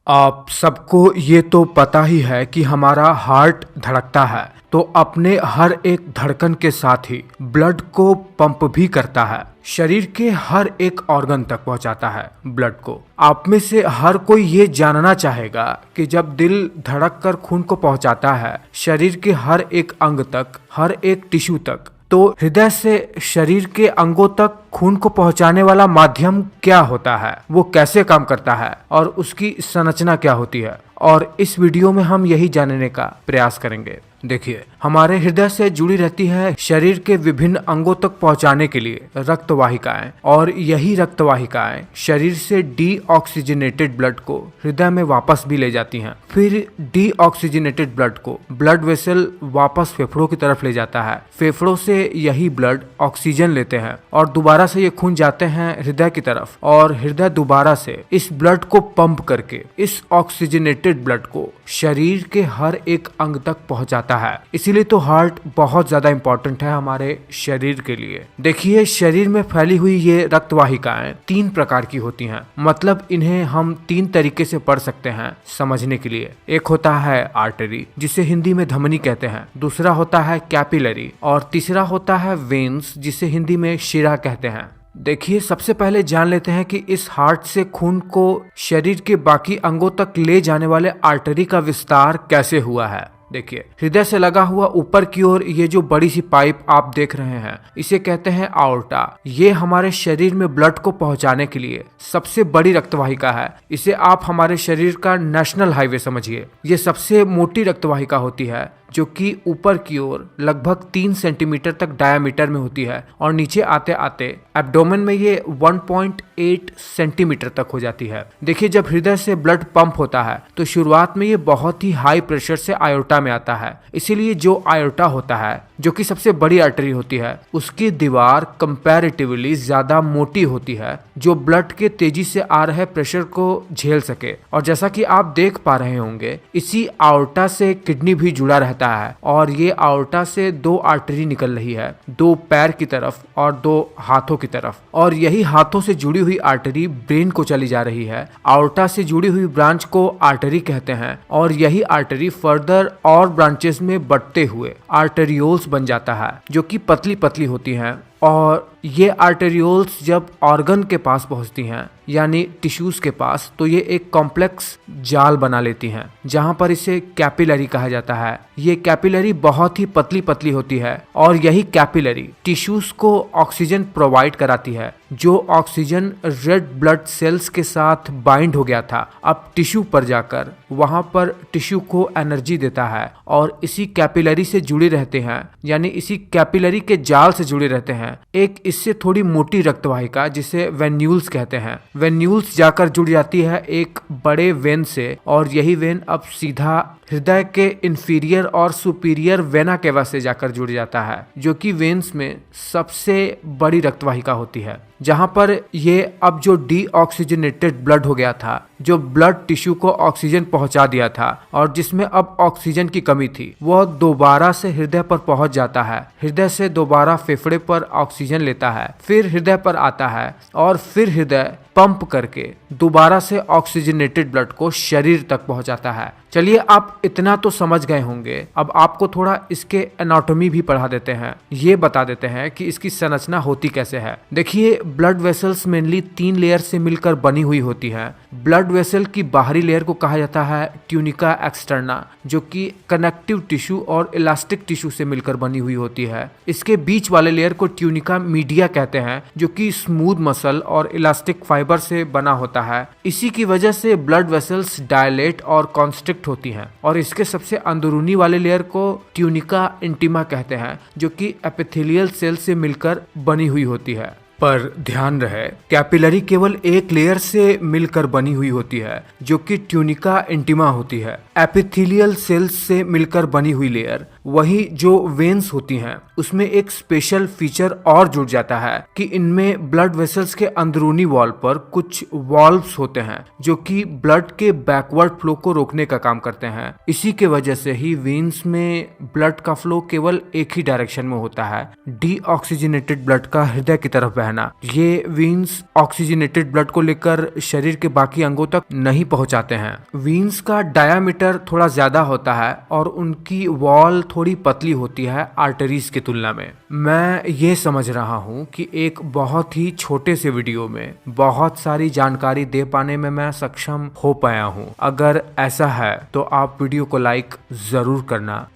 आप सबको ये तो पता ही है कि हमारा हार्ट धड़कता है तो अपने हर एक धड़कन के साथ ही ब्लड को पंप भी करता है। शरीर के हर एक ऑर्गन तक पहुंचाता है ब्लड को। आप में से हर कोई ये जानना चाहेगा कि जब दिल धड़क कर खून को पहुंचाता है शरीर के हर एक अंग तक, हर एक टिश्यू तक, तो हृदय से शरीर के अंगों तक खून को पहुंचाने वाला माध्यम क्या होता है, वो कैसे काम करता है और उसकी संरचना क्या होती है। और इस वीडियो में हम यही जानने का प्रयास करेंगे। देखिए, हमारे हृदय से जुड़ी रहती है शरीर के विभिन्न अंगों तक पहुंचाने के लिए रक्त वाहिकाएं, और यही रक्त वाहिकाएं शरीर से डीऑक्सीजनेटेड ब्लड को हृदय में वापस भी ले जाती हैं। फिर डीऑक्सीजनेटेड ब्लड को ब्लड वेसल वापस फेफड़ों की तरफ ले जाता है। फेफड़ों से यही ब्लड ऑक्सीजन लेते हैं और दोबारा से ये खून जाते हैं हृदय की तरफ, और हृदय दोबारा से इस ब्लड को पंप करके इस ऑक्सीजनेटेड ब्लड को शरीर के हर एक अंग तक पहुंचाता है। इसीलिए तो हार्ट बहुत ज्यादा इंपॉर्टेंट है हमारे शरीर के लिए। देखिए, शरीर में फैली हुई ये रक्त वाहिकाएं 3 प्रकार की होती हैं। मतलब इन्हें हम 3 तरीके से पढ़ सकते हैं समझने के लिए। एक होता है आर्टरी, जिसे हिंदी में धमनी कहते हैं। दूसरा होता है कैपिलरी, और तीसरा होता है वेन्स, जिसे हिंदी में शिरा कहते हैं। देखिए, सबसे पहले जान लेते हैं कि इस हार्ट से खून को शरीर के बाकी अंगों तक ले जाने वाले आर्टरी का विस्तार कैसे हुआ है। देखिए, हृदय से लगा हुआ ऊपर की ओर ये जो बड़ी सी पाइप आप देख रहे हैं, इसे कहते हैं आओर्टा। ये हमारे शरीर में ब्लड को पहुंचाने के लिए सबसे बड़ी रक्तवाहिका है। इसे आप हमारे शरीर का नेशनल हाईवे समझिए। ये सबसे मोटी रक्तवाहिका होती है, जो कि ऊपर की ओर लगभग 3 सेंटीमीटर तक डायामीटर में होती है, और नीचे आते आते एब्डोमेन में ये 1.8 सेंटीमीटर तक हो जाती है। देखिए, जब हृदय से ब्लड पंप होता है तो शुरुआत में ये बहुत ही हाई प्रेशर से आयोर्टा में आता है। इसीलिए जो आयोर्टा होता है, जो कि सबसे बड़ी आर्टरी होती है, उसकी दीवार कंपैरेटिवली ज्यादा मोटी होती है, जो ब्लड के तेजी से आ रहे प्रेशर को झेल सके। और जैसा कि आप देख पा रहे होंगे, इसी आयोर्टा से किडनी भी जुड़ा रहता है, और ये आयोर्टा से 2 आर्टरी निकल रही है, 2 पैर की तरफ और 2 हाथों की तरफ। और यही हाथों से जुड़ी हुई आर्टरी ब्रेन को चली जा रही है। आयोर्टा से जुड़ी हुई ब्रांच को आर्टरी कहते हैं, और यही आर्टरी फर्दर और ब्रांचेस में बढ़ते हुए आर्टेरियोल्स बन जाता है, जो कि पतली पतली होती हैं। और ये आर्टेरियोल्स जब ऑर्गन के पास पहुंचती हैं, यानी टिश्यूज के पास, तो ये एक कॉम्प्लेक्स जाल बना लेती हैं, जहां पर इसे कैपिलरी कहा जाता है। ये कैपिलरी बहुत ही पतली पतली होती है, और यही कैपिलरी टिश्यूज को ऑक्सीजन प्रोवाइड कराती है। जो ऑक्सीजन रेड ब्लड सेल्स के साथ बाइंड हो गया था, अब टिश्यू पर जाकर वहां पर टिश्यू को एनर्जी देता है, और इसी कैपिलरी से जुड़े रहते हैं, यानी इसी कैपिलरी के जाल से जुड़े रहते हैं एक इससे थोड़ी मोटी रक्तवाहिका, जिसे वेन्यूल्स कहते हैं। वेन्यूल्स जाकर जुड़ जाती है एक बड़े वेन से, और यही वेन अब सीधा हृदय के इंफीरियर और सुपीरियर वेना केवा से जाकर जुड़ जाता है, जो कि वेन्स में सबसे बड़ी रक्तवाहिका होती है। जहां पर ये अब जो डीऑक्सीजनेटेड ब्लड हो गया था, जो ब्लड टिश्यू को ऑक्सीजन पहुंचा दिया था और जिसमें अब ऑक्सीजन की कमी थी, वह दोबारा से हृदय पर पहुंच जाता है। हृदय से दोबारा फेफड़े पर ऑक्सीजन लेता है, फिर हृदय पर आता है, और फिर हृदय पंप करके दोबारा से ऑक्सीजनेटेड ब्लड को शरीर तक पहुंचाता है। चलिए, आप इतना तो समझ गए होंगे। अब आपको थोड़ा इसके एनाटॉमी भी पढ़ा देते हैं। ये बता देते हैं कि इसकी संरचना होती कैसे है। देखिए, ब्लड वेसल्स मेनली 3 लेयर से मिलकर बनी हुई होती है। ब्लड वेसल की बाहरी लेयर को कहा जाता है ट्यूनिका एक्सटर्ना, जो कि कनेक्टिव टिश्यू और इलास्टिक टिश्यू से मिलकर बनी हुई होती है। इसके बीच वाले लेयर को ट्यूनिका मीडिया कहते हैं, जो कि स्मूथ मसल और इलास्टिक फाइबर से बना होता है। इसी की वजह से ब्लड वेसल्स डायलेट और कॉन्स्ट्रिक्ट होती हैं। और इसके सबसे अंदरूनी वाले लेयर को ट्यूनिका इंटीमा कहते हैं, जो कि एपिथेलियल सेल से मिलकर बनी हुई होती है। पर ध्यान रहे, कैपिलरी केवल एक लेयर से मिलकर बनी हुई होती है, जो कि ट्यूनिका इंटीमा होती है। एपिथेलियल सेल्स से मिलकर बनी हुई लेयर वही जो वेन्स होती हैं उसमें एक स्पेशल फीचर और जुड़ जाता है कि इनमें ब्लड वेसल्स के अंदरूनी वॉल पर कुछ वॉल्व्स होते हैं जो कि ब्लड के बैकवर्ड फ्लो को रोकने का काम करते हैं। इसी के वजह से ही वेन्स में ब्लड का फ्लो केवल एक ही डायरेक्शन में होता है, डीऑक्सीजनेटेड ब्लड का हृदय की तरफ बहना। ये वेन्स ऑक्सीजनेटेड ब्लड को लेकर शरीर के बाकी अंगों तक नहीं पहुंचाते हैं। वेन्स का डायामीटर थोड़ा ज्यादा होता है और उनकी वॉल थोड़ी पतली होती है आर्टरीज की तुलना में। मैं ये समझ रहा हूँ कि एक बहुत ही छोटे से वीडियो में बहुत सारी जानकारी दे पाने में मैं सक्षम हो पाया हूँ। अगर ऐसा है तो आप वीडियो को लाइक जरूर करना।